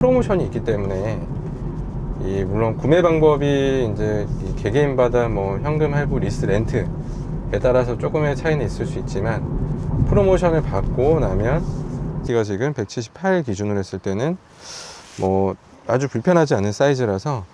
프로모션이 있기 때문에 물론 구매 방법이 이제 개개인마다 뭐 현금 할부, 리스, 렌트에 따라서 조금의 차이는 있을 수 있지만 프로모션을 받고 나면 키가 지금 178 기준으로 했을 때는 뭐 아주 불편하지 않은 사이즈라서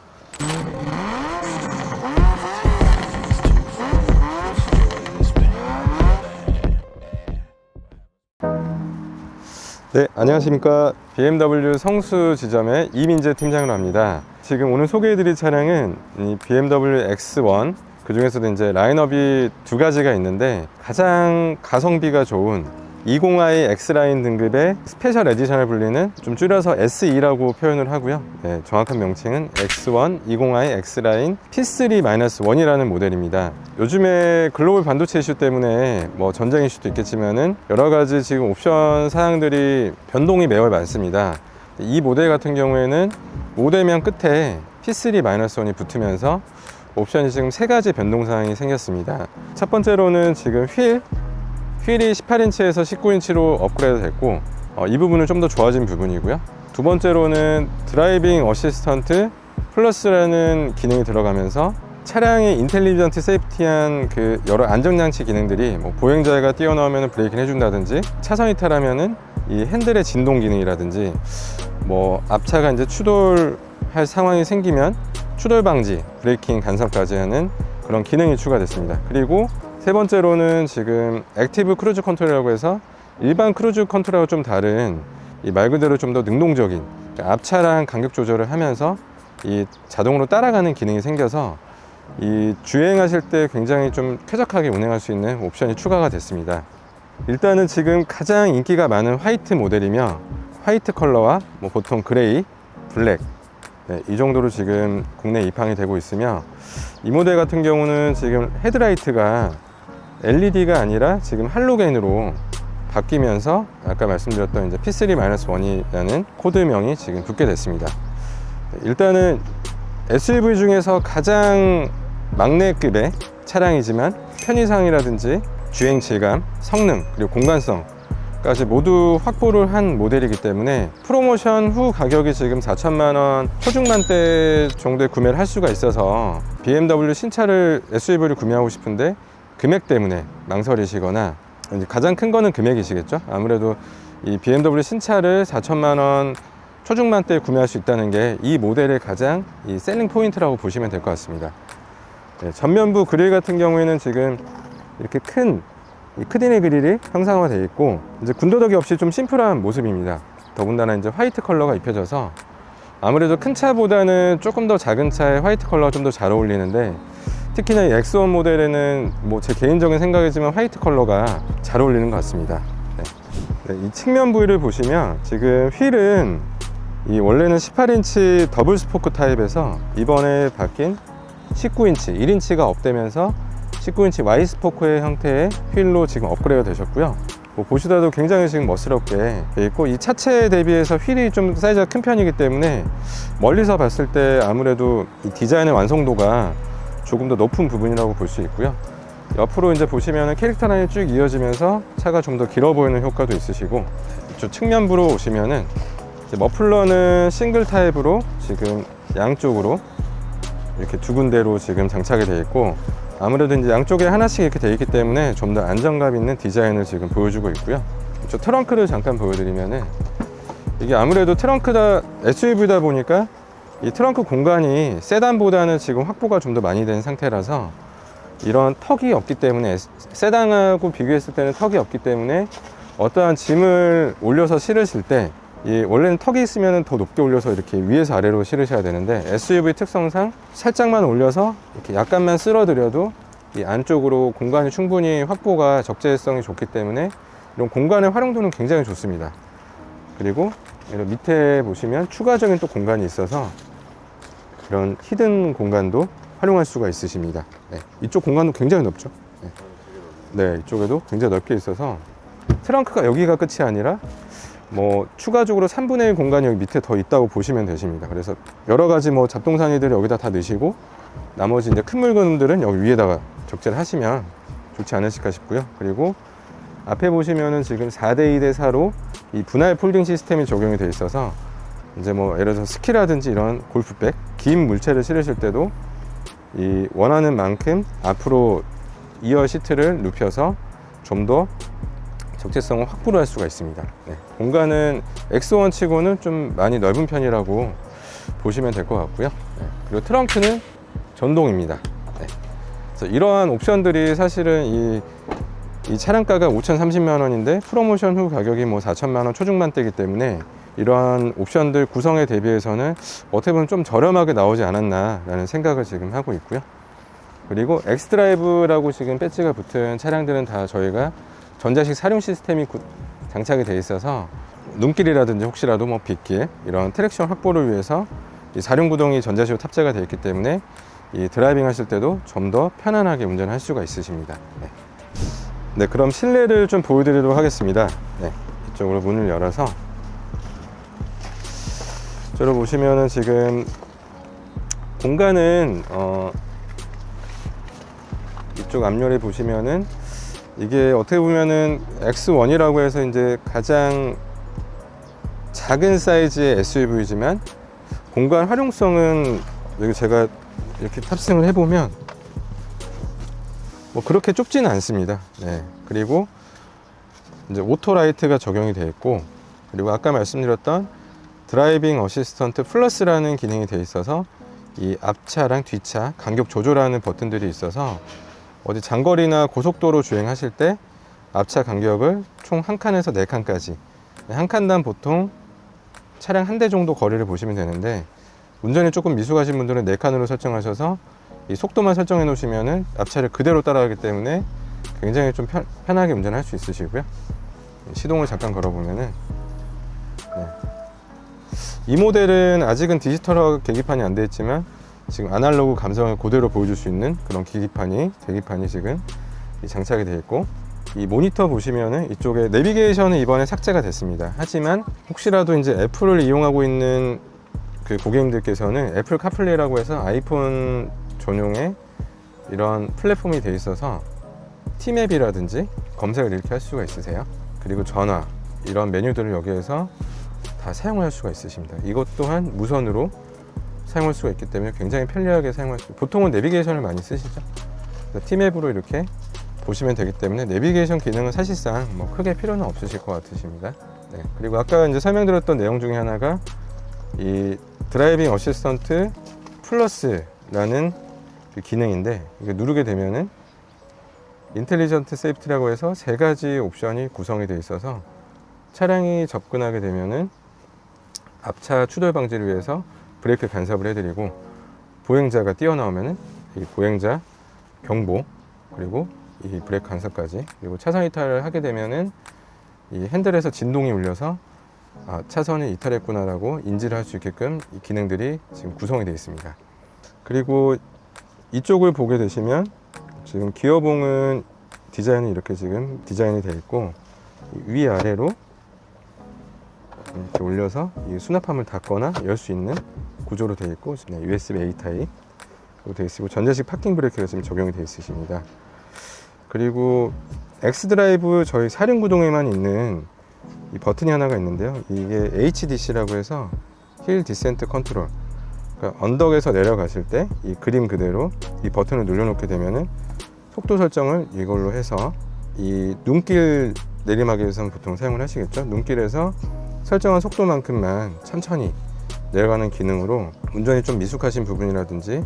네, 안녕하십니까. BMW 성수 지점의 이민재 팀장으로 합니다. 지금 오늘 소개해드릴 차량은 이 BMW X1, 그 중에서도 이제 라인업이 두 가지가 있는데 가장 가성비가 좋은 20i X라인 등급의 스페셜 에디션을 불리는, 좀 줄여서 SE라고 표현을 하고요. 네, 정확한 명칭은 X1 20i X라인 P3-1이라는 모델입니다. 요즘에 글로벌 반도체 이슈 때문에 뭐 전쟁 이슈도 있겠지만은 여러 가지 지금 옵션 사양들이 변동이 매우 많습니다. 이 모델 같은 경우에는 모델명 끝에 P3-1이 붙으면서 옵션이 지금 세 가지 변동 사항이 생겼습니다. 첫 번째로는 지금 휠이 18인치에서 19인치로 업그레이드 됐고, 이 부분은 좀 더 좋아진 부분이고요. 두 번째로는 드라이빙 어시스턴트 플러스라는 기능이 들어가면서 차량의 인텔리전트 세이프티한 그 여러 안전장치 기능들이, 뭐 보행자가 뛰어나오면 브레이킹 해준다든지, 차선 이탈하면은 이 핸들의 진동 기능이라든지, 뭐 앞차가 이제 추돌할 상황이 생기면 추돌 방지, 브레이킹 간섭까지 하는 그런 기능이 추가됐습니다. 그리고 세 번째로는 지금 액티브 크루즈 컨트롤이라고 해서 일반 크루즈 컨트롤하고 좀 다른, 이 말 그대로 좀 더 능동적인, 앞차랑 간격 조절을 하면서 이 자동으로 따라가는 기능이 생겨서 이 주행하실 때 굉장히 좀 쾌적하게 운행할 수 있는 옵션이 추가가 됐습니다. 일단은 지금 가장 인기가 많은 화이트 모델이며, 화이트 컬러와 뭐 보통 그레이, 블랙, 네, 이 정도로 지금 국내 입항이 되고 있으며, 이 모델 같은 경우는 지금 헤드라이트가 LED가 아니라 지금 할로겐으로 바뀌면서 아까 말씀드렸던 이제 P3-1이라는 코드명이 지금 붙게 됐습니다. 일단은 SUV 중에서 가장 막내급의 차량이지만 편의상이라든지 주행 질감, 성능, 그리고 공간성까지 모두 확보를 한 모델이기 때문에 프로모션 후 가격이 지금 4천만원 초중반대 정도에 구매를 할 수가 있어서 BMW 신차를, SUV를 구매하고 싶은데 금액 때문에 망설이시거나, 가장 큰 거는 금액이시겠죠. 아무래도 이 BMW 신차를 4천만원 초중반대에 구매할 수 있다는 게 이 모델의 가장 이 셀링 포인트라고 보시면 될 것 같습니다. 네, 전면부 그릴 같은 경우에는 지금 이렇게 큰 크디네 그릴이 형상화되어 있고, 이제 군더더기 없이 좀 심플한 모습입니다. 더군다나 이제 화이트 컬러가 입혀져서 아무래도 큰 차보다는 조금 더 작은 차에 화이트 컬러가 좀 더 잘 어울리는데, 특히나 이 X1 모델에는 뭐 제 개인적인 생각이지만 화이트 컬러가 잘 어울리는 것 같습니다. 네. 네, 이 측면 부위를 보시면 지금 휠은 이 원래는 18인치 더블 스포크 타입에서 이번에 바뀐 19인치, 1인치가 업되면서 19인치 Y 스포크의 형태의 휠로 지금 업그레이드 되셨고요. 뭐 보시다도 굉장히 지금 멋스럽게 돼 있고, 이 차체 대비해서 휠이 좀 사이즈가 큰 편이기 때문에 멀리서 봤을 때 아무래도 이 디자인의 완성도가 조금 더 높은 부분이라고 볼 수 있고요. 옆으로 이제 보시면 캐릭터 라인이 쭉 이어지면서 차가 좀 더 길어 보이는 효과도 있으시고, 이쪽 측면부로 오시면은 머플러는 싱글 타입으로 지금 양쪽으로 이렇게 두 군데로 지금 장착이 되어 있고, 아무래도 이제 양쪽에 하나씩 이렇게 되어 있기 때문에 좀 더 안정감 있는 디자인을 지금 보여주고 있고요. 이쪽 트렁크를 잠깐 보여드리면은, 이게 아무래도 트렁크다 SUV다 보니까 이 트렁크 공간이 세단보다는 지금 확보가 좀 더 많이 된 상태라서 이런 턱이 없기 때문에, 세단하고 비교했을 때는 턱이 없기 때문에 어떠한 짐을 올려서 실으실 때, 원래는 턱이 있으면 더 높게 올려서 이렇게 위에서 아래로 실으셔야 되는데, SUV 특성상 살짝만 올려서 이렇게 약간만 쓸어드려도 이 안쪽으로 공간이 충분히 확보가, 적재성이 좋기 때문에 이런 공간의 활용도는 굉장히 좋습니다. 그리고 이런 밑에 보시면 추가적인 또 공간이 있어서 이런 히든 공간도 활용할 수가 있으십니다. 네, 이쪽 공간도 굉장히 넓죠. 네. 네, 이쪽에도 굉장히 넓게 있어서 트렁크가 여기가 끝이 아니라 뭐 추가적으로 3분의 1 공간이 여기 밑에 더 있다고 보시면 되십니다. 그래서 여러 가지 뭐 잡동사니들을 여기다 다 넣으시고, 나머지 이제 큰 물건들은 여기 위에다가 적재를 하시면 좋지 않으실까 싶고요. 그리고 앞에 보시면은 지금 4대2대 4로 이 분할 폴딩 시스템이 적용이 되어 있어서 이제 뭐 예를 들어서 스키라든지 이런 골프백, 긴 물체를 실으실 때도 이 원하는 만큼 앞으로 2열 시트를 눕혀서 좀 더 적재성을 확보를 할 수가 있습니다. 네. 공간은 X1 치고는 좀 많이 넓은 편이라고 보시면 될 것 같고요. 네. 그리고 트렁크는 전동입니다. 네. 그래서 이러한 옵션들이 사실은 이 차량가가 5,030만 원인데 프로모션 후 가격이 뭐 4천만 원 초중반대이기 때문에 이러한 옵션들 구성에 대비해서는 어떻게 보면 좀 저렴하게 나오지 않았나 라는 생각을 지금 하고 있고요. 그리고 엑스드라이브라고 지금 배지가 붙은 차량들은 다 저희가 전자식 사륜 시스템이 장착이 되어 있어서 눈길이라든지 혹시라도 뭐 빗길 이런 트랙션 확보를 위해서 이 사륜 구동이 전자식으로 탑재가 되어 있기 때문에 이 드라이빙 하실 때도 좀 더 편안하게 운전할 수가 있으십니다. 네. 네, 그럼 실내를 좀 보여드리도록 하겠습니다. 네, 이쪽으로 문을 열어서 저로 보시면은 지금 공간은 이쪽 앞열에 보시면은 이게 어떻게 보면은 X1이라고 해서 이제 가장 작은 사이즈의 SUV지만 공간 활용성은 여기 제가 이렇게 탑승을 해보면 뭐 그렇게 좁지는 않습니다. 네. 그리고 이제 오토라이트가 적용이 되어 있고, 그리고 아까 말씀드렸던 드라이빙 어시스턴트 플러스라는 기능이 되어 있어서 이 앞차랑 뒤차 간격 조절하는 버튼들이 있어서 어디 장거리나 고속도로 주행하실 때 앞차 간격을 총 한 칸에서 네 칸까지, 한 칸당 보통 차량 한 대 정도 거리를 보시면 되는데, 운전이 조금 미숙하신 분들은 네 칸으로 설정하셔서 이 속도만 설정해 놓으시면은 앞차를 그대로 따라가기 때문에 굉장히 좀 편하게 운전할 수 있으시고요. 시동을 잠깐 걸어보면은, 네. 이 모델은 아직은 디지털화 계기판이 안 되어 있지만 지금 아날로그 감성을 그대로 보여줄 수 있는 그런 계기판이 지금 장착이 되어 있고, 이 모니터 보시면은 이쪽에 내비게이션은 이번에 삭제가 됐습니다. 하지만 혹시라도 이제 애플을 이용하고 있는 그 고객님들께서는 애플 카플레이라고 해서 아이폰 전용의 이런 플랫폼이 되어 있어서 티맵이라든지 검색을 이렇게 할 수가 있으세요. 그리고 전화, 이런 메뉴들을 여기에서 다 사용할 수가 있으십니다. 이것 또한 무선으로 사용할 수가 있기 때문에 굉장히 편리하게 사용할 수, 보통은 내비게이션을 많이 쓰시죠. 티맵으로 이렇게 보시면 되기 때문에 내비게이션 기능은 사실상 뭐 크게 필요는 없으실 것 같으십니다. 네. 그리고 아까 이제 설명드렸던 내용 중에 하나가 이 드라이빙 어시스턴트 플러스라는 그 기능인데, 이거 누르게 되면은 인텔리전트 세이프티라고 해서 세 가지 옵션이 구성이 되어 있어서 차량이 접근하게 되면은 앞차 추돌 방지를 위해서 브레이크 간섭을 해드리고, 보행자가 뛰어나오면은 이 보행자 경보, 그리고 이 브레이크 간섭까지, 그리고 차선 이탈을 하게 되면은 이 핸들에서 진동이 울려서 차선이 이탈했구나라고 인지를 할 수 있게끔 이 기능들이 지금 구성이 되어 있습니다. 그리고 이쪽을 보게 되시면 지금 기어봉은 디자인이 이렇게 지금 디자인이 되어 있고, 위아래로 이렇게 올려서 이 수납함을 닫거나 열 수 있는 구조로 되어 있고, USB-A 타입으로 되어 있고, 전자식 파킹 브레이크가 지금 적용이 되어 있으십니다. 그리고 X드라이브 저희 사륜 구동에만 있는 이 버튼이 하나가 있는데요. 이게 HDC라고 해서 힐 디센트 컨트롤, 그러니까 언덕에서 내려가실 때 이 그림 그대로 이 버튼을 눌러놓게 되면은 속도 설정을 이걸로 해서, 이 눈길 내리막에서는 보통 사용을 하시겠죠. 눈길에서 설정한 속도만큼만 천천히 내려가는 기능으로 운전이 좀 미숙하신 부분이라든지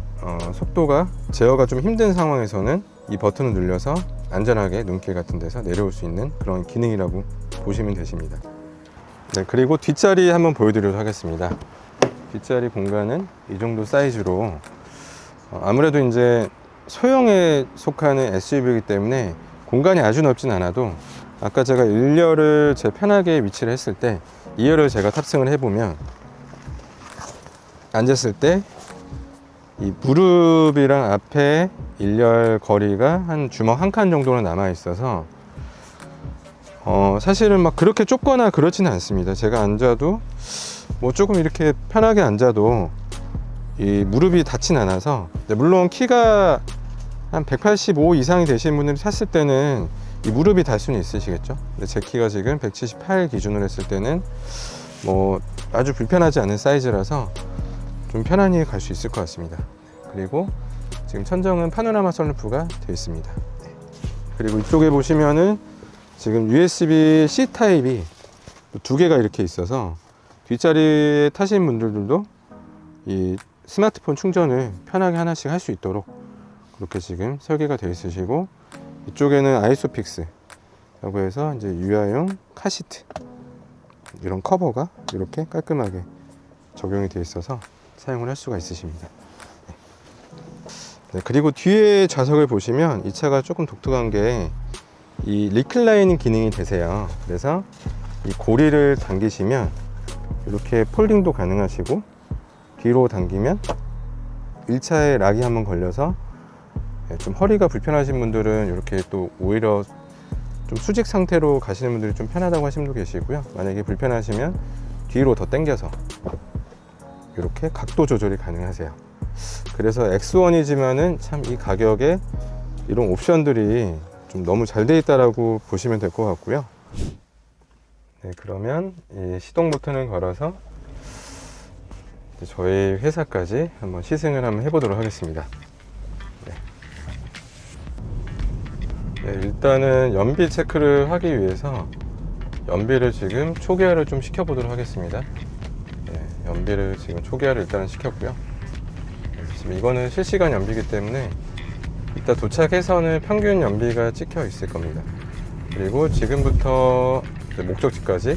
속도가 제어가 좀 힘든 상황에서는 이 버튼을 눌려서 안전하게 눈길 같은 데서 내려올 수 있는 그런 기능이라고 보시면 되십니다. 네, 그리고 뒷자리 한번 보여드리도록 하겠습니다. 뒷자리 공간은 이 정도 사이즈로 아무래도 이제 소형에 속하는 SUV이기 때문에 공간이 아주 넓진 않아도, 아까 제가 1열을 제 편하게 위치를 했을 때 2열을 제가 탑승을 해보면 앉았을 때 이 무릎이랑 앞에 1열 거리가 한 주먹 한 칸 정도는 남아 있어서 사실은 막 그렇게 좁거나 그렇지는 않습니다. 제가 앉아도 뭐 조금 이렇게 편하게 앉아도 이 무릎이 닿진 않아서, 물론 키가 한 185 이상이 되신 분들이 탔을 때는 이 무릎이 닿을 수는 있으시겠죠. 근데 제 키가 지금 178 기준으로 했을 때는 뭐 아주 불편하지 않은 사이즈라서 좀 편안히 갈 수 있을 것 같습니다. 그리고 지금 천정은 파노라마 선루프가 되어 있습니다. 그리고 이쪽에 보시면은 지금 USB-C 타입이 두 개가 이렇게 있어서 뒷자리에 타시는 분들도 이 스마트폰 충전을 편하게 하나씩 할 수 있도록 그렇게 지금 설계가 되어 있으시고, 이쪽에는 아이소픽스라고 해서 이제 유아용 카시트 이런 커버가 이렇게 깔끔하게 적용이 되어 있어서 사용을 할 수가 있으십니다. 네, 그리고 뒤에 좌석을 보시면 이 차가 조금 독특한 게 이 리클라이닝 기능이 되세요. 그래서 이 고리를 당기시면 이렇게 폴딩도 가능하시고, 뒤로 당기면 1차에 락이 한번 걸려서 좀 허리가 불편하신 분들은 이렇게 또 오히려 좀 수직 상태로 가시는 분들이 좀 편하다고 하시는 분도 계시고요. 만약에 불편하시면 뒤로 더 당겨서 이렇게 각도 조절이 가능하세요. 그래서 X1이지만은 참 이 가격에 이런 옵션들이 좀 너무 잘 돼 있다라고 보시면 될 것 같고요. 네, 그러면 이 시동 버튼을 걸어서 저희 회사까지 한번 시승을 한번 해보도록 하겠습니다. 네. 네, 일단은 연비 체크를 하기 위해서 연비를 지금 초기화를 좀 시켜보도록 하겠습니다. 네, 연비를 지금 초기화를 일단은 시켰고요. 네, 지금 이거는 실시간 연비이기 때문에 이따 도착해서는 평균 연비가 찍혀 있을 겁니다. 그리고 지금부터 목적지까지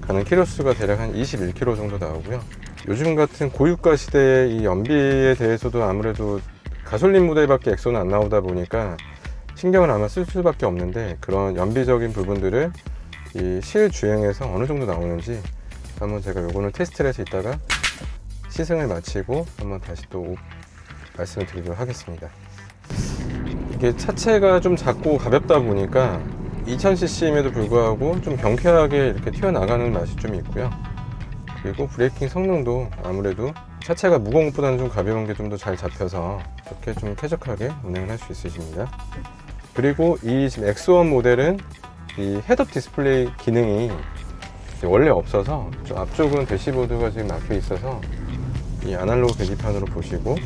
가는 키로수가 대략 한 21km 정도 나오고요. 요즘 같은 고유가 시대의 이 연비에 대해서도 아무래도 가솔린 모델밖에 엑소는 안 나오다 보니까 신경을 아마 쓸 수밖에 없는데, 그런 연비적인 부분들을 이 실주행에서 어느 정도 나오는지 한번 제가 요거는 테스트를 해서 이따가 시승을 마치고 한번 다시 또 말씀을 드리도록 하겠습니다. 이게 차체가 좀 작고 가볍다 보니까 2000cc임에도 불구하고 좀 경쾌하게 이렇게 튀어나가는 맛이 좀 있고요. 그리고 브레이킹 성능도 아무래도 차체가 무거운 것보다는 좀 가벼운 게 좀 더 잘 잡혀서 이렇게 좀 쾌적하게 운행을 할 수 있으십니다. 그리고 이 지금 X1 모델은 이 헤드업 디스플레이 기능이 원래 없어서 좀 앞쪽은 대시보드가 지금 막혀 있어서 이 아날로그 계기판으로 보시고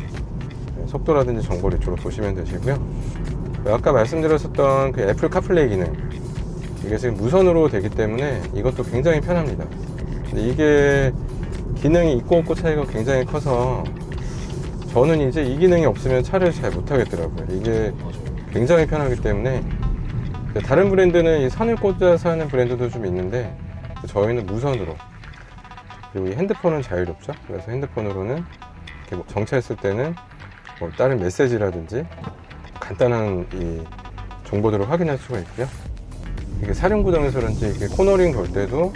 속도라든지 정보를 이쪽으로 보시면 되시고요. 아까 말씀드렸었던 그 애플 카플레이 기능, 이게 지금 무선으로 되기 때문에 이것도 굉장히 편합니다. 근데 이게 기능이 있고 없고 차이가 굉장히 커서 저는 이제 이 기능이 없으면 차를 잘 못하겠더라고요. 이게 굉장히 편하기 때문에. 다른 브랜드는 이 선을 꽂아서 하는 브랜드도 좀 있는데 저희는 무선으로, 그리고 이 핸드폰은 자유롭죠. 그래서 핸드폰으로는 이렇게 뭐 정차했을 때는 뭐 다른 메시지라든지 간단한 이 정보들을 확인할 수가 있고요. 이게 사륜구동에서 그런지 이렇게 코너링 돌 때도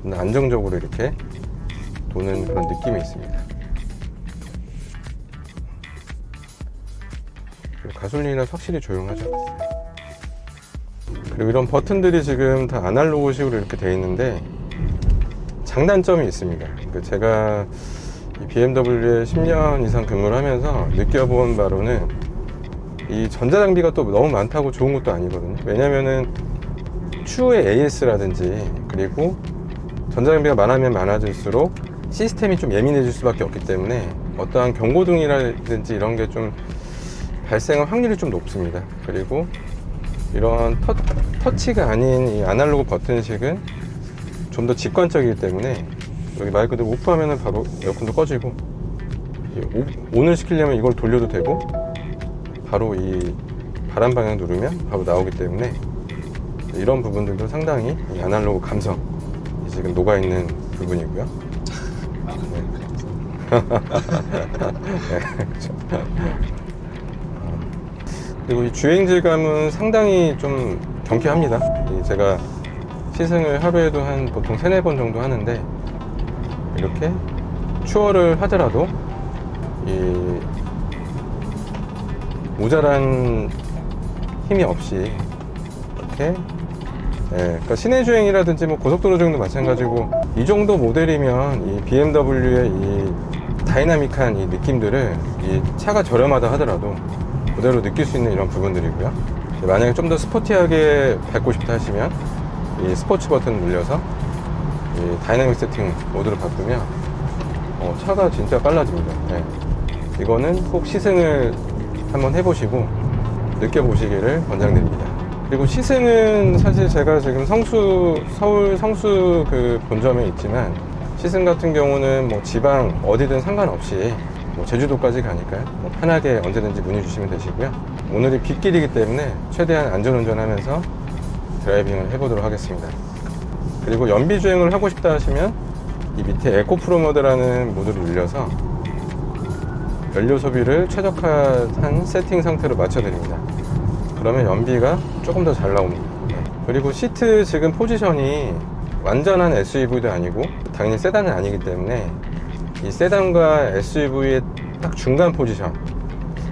좀 안정적으로 이렇게 도는 그런 느낌이 있습니다. 그리고 가솔린이라 확실히 조용하죠. 그리고 이런 버튼들이 지금 다 아날로그식으로 이렇게 되어 있는데 장단점이 있습니다. 제가 이 BMW에 10년 이상 근무를 하면서 느껴본 바로는 이 전자장비가 또 너무 많다고 좋은 것도 아니거든요. 왜냐면은 추후에 AS라든지 그리고 전자장비가 많으면 많아질수록 시스템이 좀 예민해질 수밖에 없기 때문에 어떠한 경고등이라든지 이런 게 좀 발생할 확률이 좀 높습니다. 그리고 이런 터치가 아닌 이 아날로그 버튼식은 좀 더 직관적이기 때문에 여기 말 그대로 오프하면 바로 에어컨도 꺼지고, 온을 시키려면 이걸 돌려도 되고 바로 이 바람 방향 누르면 바로 나오기 때문에 이런 부분들도 상당히 이 아날로그 감성이 지금 녹아있는 부분이고요. 네. 네, 그렇죠. 그리고 이 주행 질감은 상당히 좀 경쾌합니다. 제가 시승을 하루에도 한 보통 3-4번 정도 하는데 이렇게 추월을 하더라도 이 모자란 힘이 없이 이렇게, 그러니까 시내 주행이라든지 뭐 고속도로 주행도 마찬가지고 이 정도 모델이면 이 BMW의 이 다이나믹한 이 느낌들을 이 차가 저렴하다 하더라도 그대로 느낄 수 있는 이런 부분들이고요. 만약에 좀 더 스포티하게 밟고 싶다 하시면 이 스포츠 버튼 눌려서 이 다이나믹 세팅 모드로 바꾸면 차가 진짜 빨라집니다. 네. 이거는 꼭 시승을 한번 해보시고 느껴보시기를 권장드립니다. 그리고 시승은 사실 제가 지금 서울 성수 그 본점에 있지만, 시승 같은 경우는 뭐 지방 어디든 상관없이 뭐 제주도까지 가니까요. 뭐 편하게 언제든지 문의 주시면 되시고요. 오늘이 빗길이기 때문에 최대한 안전운전 하면서 드라이빙을 해보도록 하겠습니다. 그리고 연비 주행을 하고 싶다 하시면 이 밑에 에코 프로 모드라는 모드를 눌려서 연료 소비를 최적화한 세팅 상태로 맞춰드립니다. 그러면 연비가 조금 더 잘 나옵니다. 그리고 시트 지금 포지션이 완전한 SUV도 아니고 당연히 세단은 아니기 때문에 이 세단과 SUV의 딱 중간 포지션,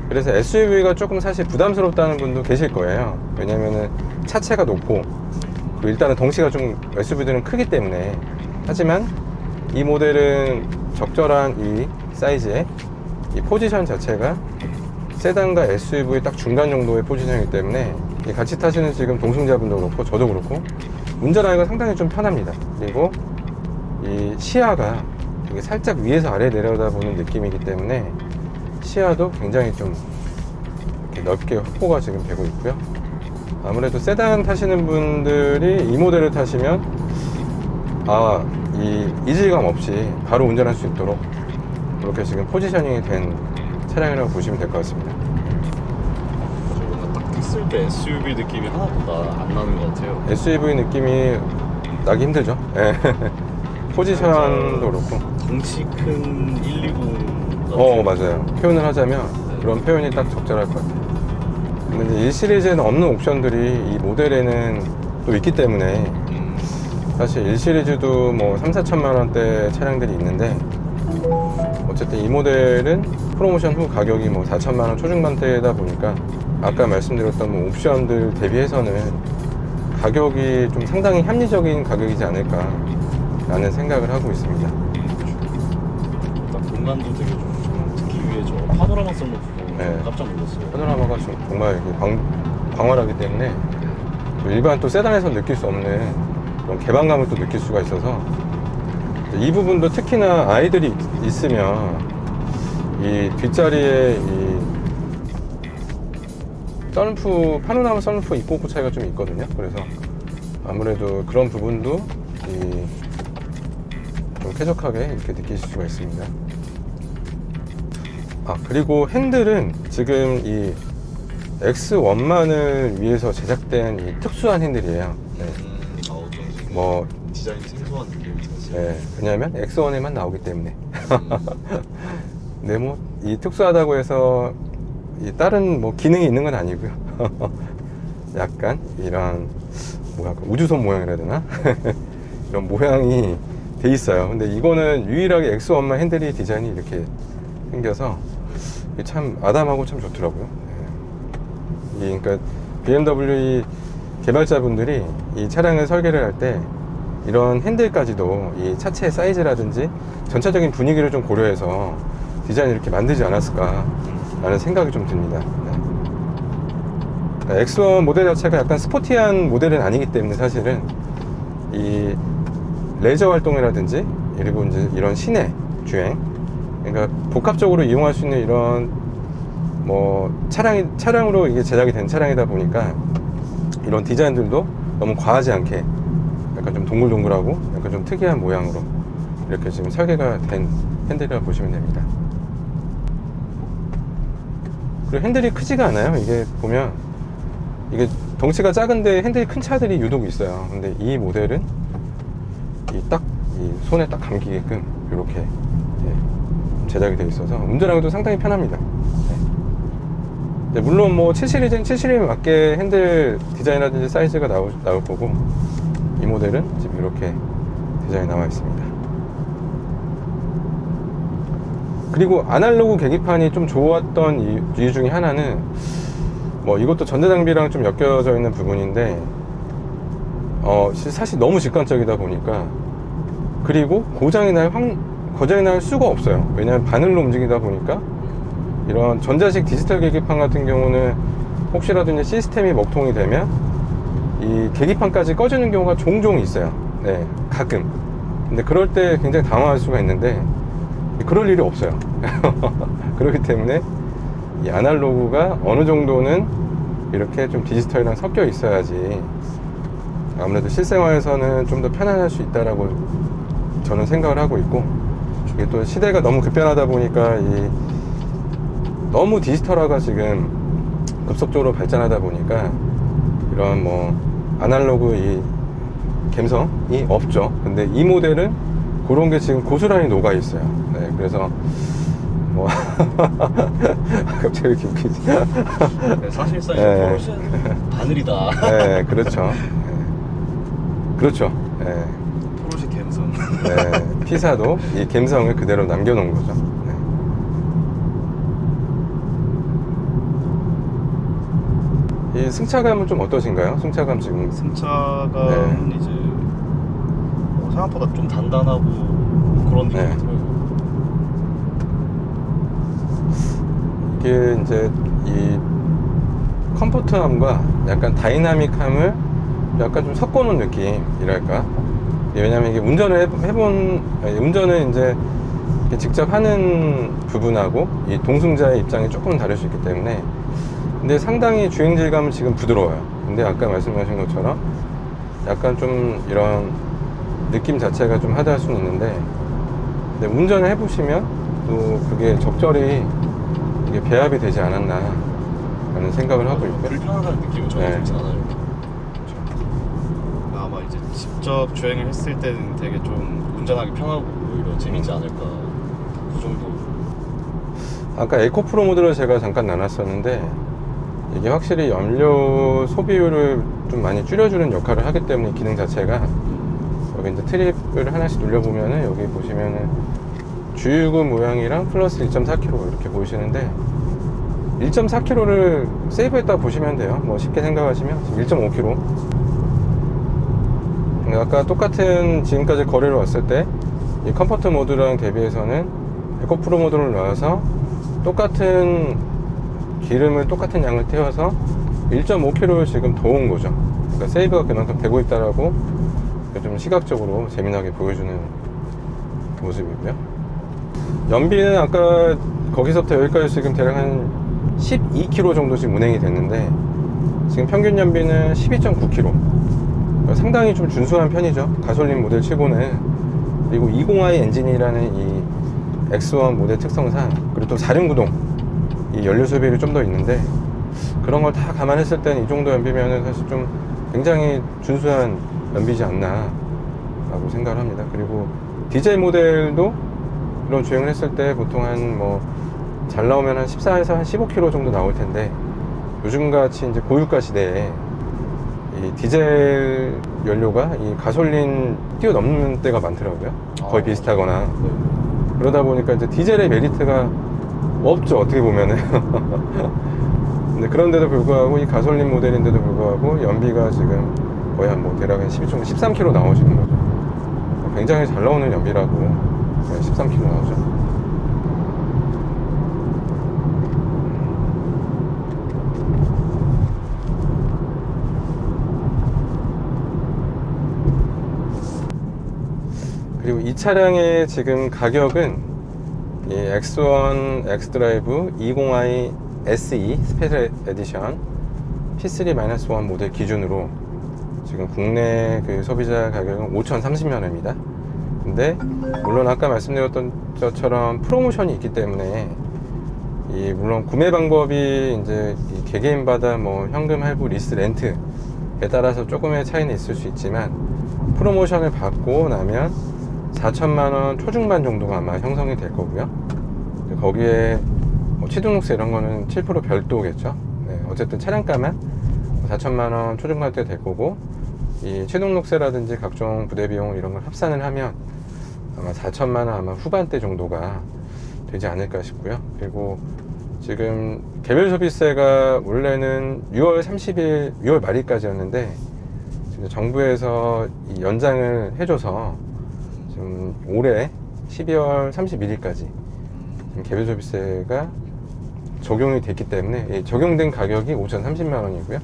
그래서 SUV가 조금 사실 부담스럽다는 분도 계실 거예요. 왜냐면은 차체가 높고, 그리고 일단은 덩치가 좀 SUV들은 크기 때문에. 하지만 이 모델은 적절한 이 사이즈의 이 포지션 자체가 세단과 SUV 딱 중간 정도의 포지션이기 때문에 같이 타시는 지금 동승자분도 그렇고 저도 그렇고 운전하기가 상당히 좀 편합니다. 그리고 이 시야가 이게 살짝 위에서 아래 내려다보는 느낌이기 때문에 시야도 굉장히 좀 이렇게 넓게 확보가 지금 되고 있고요. 아무래도 세단 타시는 분들이 이 모델을 타시면 이 이질감 없이 바로 운전할 수 있도록 그렇게 지금 포지셔닝이 된 차량이라고 보시면 될 것 같습니다. 저는 딱 탔을 때 SUV 느낌이 하나보다 안 나는 것 같아요. SUV 느낌이 나기 힘들죠. 네. 포지션도 그렇고 덩치 큰 120 맞아요. 표현을 하자면 그런 표현이 딱 적절할 것 같아요. 근데 이제 1 시리즈에는 없는 옵션들이 이 모델에는 또 있기 때문에 사실 1 시리즈도 뭐 3-4천만 원대 차량들이 있는데, 어쨌든 이 모델은 프로모션 후 가격이 뭐 4천만 원 초중반대다 보니까 아까 말씀드렸던 뭐 옵션들 대비해서는 가격이 좀 상당히 합리적인 가격이지 않을까 라는 생각을 하고 있습니다. 딱 공간도 되게 좀, 특히 위에 저 파노라마 선루프도 네. 깜짝 놀랐어요. 파노라마가 정말 이렇게 광활하기 때문에 또 일반 또 세단에서 느낄 수 없는 그런 개방감을 또 느낄 수가 있어서, 이 부분도 특히나 아이들이 있으면 이 뒷자리에 이 선루프, 파노라마 선루프 있고 없고 차이가 좀 있거든요. 그래서 아무래도 그런 부분도 좀 쾌적하게 이렇게 느끼실 수가 있습니다. 그리고 핸들은 지금 이 X1만을 위해서 제작된 이 특수한 핸들이에요. 네. 뭐 디자인이 생소한 느낌이 들었어요. 네, 왜냐하면 X1에만 나오기 때문에. 네, 뭐 이 특수하다고 해서 이 다른 뭐 기능이 있는 건 아니고요. 약간 이런 우주선 모양이라 해야 되나? 이런 모양이 돼 있어요. 근데 이거는 유일하게 X1만 핸들이 디자인이 이렇게 생겨서 참 아담하고 참 좋더라고요. 네. 그러니까 BMW 개발자분들이 이 차량을 설계를 할 때 이런 핸들까지도 이 차체 사이즈라든지 전체적인 분위기를 좀 고려해서 디자인을 이렇게 만들지 않았을까 라는 생각이 좀 듭니다. 네. X1 모델 자체가 약간 스포티한 모델은 아니기 때문에 사실은 이 레저 활동이라든지 그리고 이제 이런 시내 주행, 그러니까 복합적으로 이용할 수 있는 이런 뭐 차량으로 이게 제작이 된 차량이다 보니까 이런 디자인들도 너무 과하지 않게 약간 좀 동글동글하고 약간 좀 특이한 모양으로 이렇게 지금 설계가 된 핸들이라고 보시면 됩니다. 그리고 핸들이 크지가 않아요. 이게 보면 이게 덩치가 작은데 핸들이 큰 차들이 유독 있어요. 근데 이 모델은 이 손에 딱 감기게끔 이렇게 제작이 되어 있어서 운전하기도 상당히 편합니다. 네. 물론 뭐 7시리즈는 7시리즈에 맞게 핸들 디자인이라든지 사이즈가 나올 거고, 이 모델은 지금 이렇게 디자인이 나와 있습니다. 그리고 아날로그 계기판이 좀 좋았던 이유 중에 하나는 뭐 이것도 전자장비랑 좀 엮여져 있는 부분인데 사실 너무 직관적이다 보니까, 그리고 고장이 날 수가 없어요. 왜냐하면 바늘로 움직이다 보니까 이런 전자식 디지털 계기판 같은 경우는 혹시라도 이제 시스템이 먹통이 되면 이 계기판까지 꺼지는 경우가 종종 있어요. 네, 가끔. 근데 그럴 때 굉장히 당황할 수가 있는데 그럴 일이 없어요. 그렇기 때문에 이 아날로그가 어느 정도는 이렇게 좀 디지털이랑 섞여 있어야지 아무래도 실생활에서는 좀 더 편안할 수 있다라고 저는 생각을 하고 있고, 이게 또 시대가 너무 급변하다 보니까 너무 디지털화가 지금 급속도로 발전하다 보니까 이런 뭐 아날로그 이 감성이 없죠. 근데 이 모델은 그런 게 지금 고스란히 녹아 있어요. 네, 그래서 뭐 갑자기 이렇게 웃기지? 네, 사실상 네. 포르쉐는 바늘이다. 네, 그렇죠. 네. 그렇죠. 네. 포르쉐 감성. 네, 피사도 이 감성을 그대로 남겨놓은 거죠. 네. 이 승차감은 좀 어떠신가요? 승차감 지금. 승차감은 이제 생각보다 좀 단단하고 그런 느낌이 네. 들어요. 이게 이제 이 컴포트함과 약간 다이나믹함을 약간 좀 섞어놓은 느낌이랄까. 왜냐면 이게 운전을 이제 이렇게 직접 하는 부분하고 이 동승자의 입장이 조금 다를 수 있기 때문에, 근데 상당히 주행 질감은 지금 부드러워요. 근데 아까 말씀하신 것처럼 약간 좀 이런 느낌 자체가 좀 하드할 수는 있는데, 근데 운전을 해보시면 또 그게 적절히 이게 배합이 되지 않았나 라는 생각을 하고 있고요. 불편하다는 느낌은 전혀 네. 들진 않아요. 아마 이제 직접 주행을 했을 때는 되게 좀 운전하기 편하고 오히려 재밌지 않을까, 그 정도. 아까 에코프로 모드를 제가 잠깐 나눴었는데, 이게 확실히 연료 소비율을 좀 많이 줄여주는 역할을 하기 때문에 기능 자체가, 여기 이제 트립을 하나씩 눌려보면은 여기 보시면은 주유구 모양이랑 플러스 1.4km 이렇게 보이시는데, 1.4km를 세이브했다 보시면 돼요. 뭐 쉽게 생각하시면 지금 1.5km. 아까 똑같은 지금까지 거리를 왔을 때 이 컴포트 모드랑 대비해서는 에코프로 모드를 넣어서 똑같은 기름을 똑같은 양을 태워서 1.5km를 지금 더 온 거죠. 그러니까 세이브가 그만큼 되고 있다라고 좀 시각적으로 재미나게 보여주는 모습이고요. 연비는 아까 거기서부터 여기까지 지금 대략 한 12km 정도 지금 운행이 됐는데, 지금 평균 연비는 12.9km. 상당히 좀 준수한 편이죠. 가솔린 모델 치고는. 그리고 20i 엔진이라는 이 X1 모델 특성상, 그리고 또 4륜구동 이 연료 소비율이 좀 더 있는데, 그런 걸 다 감안했을 때는 이 정도 연비면은 사실 좀 굉장히 준수한 연비지 않나 라고 생각을 합니다. 그리고 디젤 모델도 이런 주행을 했을 때 보통 한 뭐 잘 나오면 한 14에서 한 15km 정도 나올 텐데, 요즘같이 이제 고유가 시대에 이 디젤 연료가 이 가솔린 뛰어넘는 때가 많더라고요. 거의 비슷하거나. 네. 그러다 보니까 이제 디젤의 메리트가 없죠, 어떻게 보면은. 근데 그런데도 불구하고 이 가솔린 모델인데도 불구하고 연비가 지금 거의 한 뭐 대략 한 13km 나오시는 거죠. 굉장히 잘 나오는 연비라고. 13km 나오죠. 그리고 이 차량의 지금 가격은 이 X1 X드라이브 20i SE 스페셜 에디션 P3-1 모델 기준으로 지금 국내 그 소비자 가격은 5,030만 원입니다. 근데 물론 아까 말씀드렸던 것처럼 프로모션이 있기 때문에 이 물론 구매 방법이 이제 이 개개인마다 뭐 현금 할부 리스 렌트에 따라서 조금의 차이는 있을 수 있지만, 프로모션을 받고 나면 4천만 원 초중반 정도가 아마 형성이 될 거고요. 거기에 뭐 취등록세 이런 거는 7% 별도겠죠. 네, 어쨌든 차량가만 4천만 원 초중반대 될 거고, 이 취등록세라든지 각종 부대 비용 이런 걸 합산을 하면 아마 4천만 원 아마 후반대 정도가 되지 않을까 싶고요. 그리고 지금 개별 소비세가 원래는 6월 30일, 6월 말일까지였는데 정부에서 이 연장을 해줘서 지금 올해 12월 31일까지 개별 소비세가 적용이 됐기 때문에 적용된 가격이 5,030만 원이고요.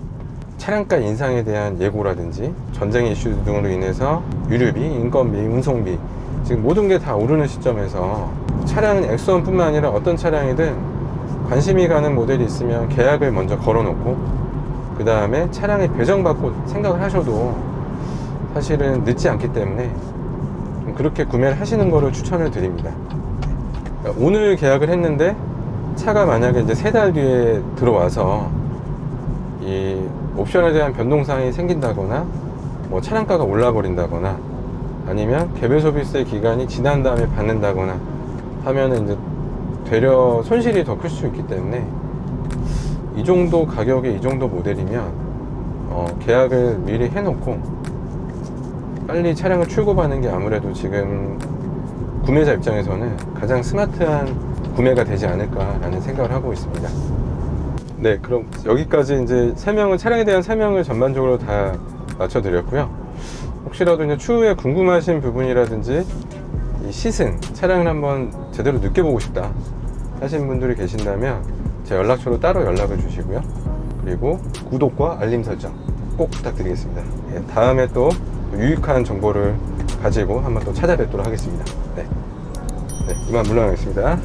차량가 인상에 대한 예고라든지 전쟁 이슈 등으로 인해서 유류비, 인건비, 운송비 지금 모든 게 다 오르는 시점에서 차량은 X1뿐만 아니라 어떤 차량이든 관심이 가는 모델이 있으면 계약을 먼저 걸어놓고 그 다음에 차량을 배정받고 생각을 하셔도 사실은 늦지 않기 때문에 그렇게 구매를 하시는 거를 추천을 드립니다. 그러니까 오늘 계약을 했는데 차가 만약에 이제 3달 뒤에 들어와서 이 옵션에 대한 변동사항이 생긴다거나 뭐 차량가가 올라 버린다거나 아니면 개별 소비세 기간이 지난 다음에 받는다거나 하면은 이제 되려 손실이 더 클 수 있기 때문에 이 정도 가격에 이 정도 모델이면 계약을 미리 해놓고 빨리 차량을 출고받는 게 아무래도 지금 구매자 입장에서는 가장 스마트한 구매가 되지 않을까라는 생각을 하고 있습니다. 네, 그럼 여기까지 이제 차량에 대한 설명을 전반적으로 다 마쳐드렸고요. 혹시라도 이제 추후에 궁금하신 부분이라든지 이 시승, 차량을 한번 제대로 느껴보고 싶다 하신 분들이 계신다면 제 연락처로 따로 연락을 주시고요. 그리고 구독과 알림 설정 꼭 부탁드리겠습니다. 예, 다음에 또 유익한 정보를 가지고 한번 또 찾아뵙도록 하겠습니다. 네, 이만 물러나겠습니다.